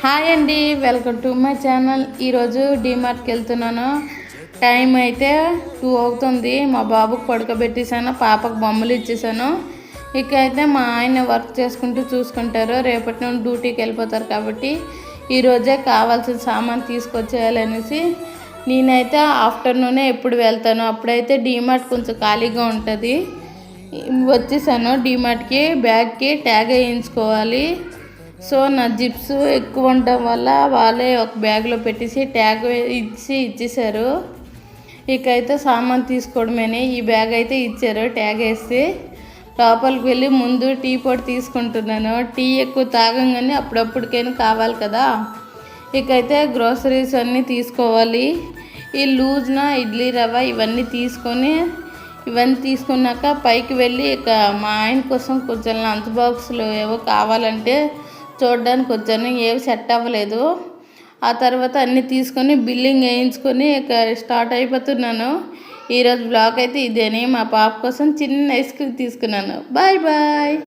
Hi అండి, welcome to my channel. ఈరోజు డీమార్ట్కి వెళ్తున్నాను. టైం అయితే 2 అవుతుంది. మా బాబుకు పడుకోబెట్టేసాను, పాపకు బొమ్మలు ఇచ్చేసాను. ఇక అయితే మా ఆయన వర్క్ చేసుకుంటూ చూసుకుంటారు. రేపటి నుండి డ్యూటీకి వెళ్ళిపోతారు కాబట్టి ఈరోజే కావాల్సిన సామాన్ తీసుకొచ్చేయాలనేసి నేనైతే ఆఫ్టర్నూనే ఎప్పుడు వెళ్తాను. అప్పుడైతే డీమార్ట్ కొంచెం ఖాళీగా ఉంటుంది. వచ్చేసాను డీమార్ట్కి. బ్యాగ్కి ట్యాగ్ వేయించుకోవాలి. సో నా జిప్స్ ఎక్కువ ఉండడం వల్ల వాళ్ళే ఒక బ్యాగ్లో పెట్టేసి ట్యాగ్ ఇచ్చేసారు. ఇకైతే సామాన్ తీసుకోవడమేనే. ఈ బ్యాగ్ అయితే ఇచ్చారు ట్యాగ్ వేసి. లోపలికి వెళ్ళి ముందు టీ పొడి తీసుకుంటున్నాను. టీ ఎక్కువ తాగంగానే అప్పుడప్పటికైనా కావాలి కదా. ఇకైతే గ్రోసరీస్ అన్నీ తీసుకోవాలి. ఈ లూజ్న ఇడ్లీ రవ్వ ఇవన్నీ తీసుకున్నాక పైకి వెళ్ళి ఇక మా ఆయన కోసం కొంచెం లంచ్ బాక్సులు ఏవో కావాలంటే చూడడానికి వచ్చాను. ఏవి సెట్ అవ్వలేదు. ఆ తర్వాత అన్నీ తీసుకొని బిల్లింగ్ వేయించుకొని ఇక స్టార్ట్ అయిపోతున్నాను. ఈరోజు బ్లాగ్ అయితే ఇదేని. మా పాప కోసం చిన్న ఐస్ క్రీమ్ తీసుకున్నాను. Bye bye.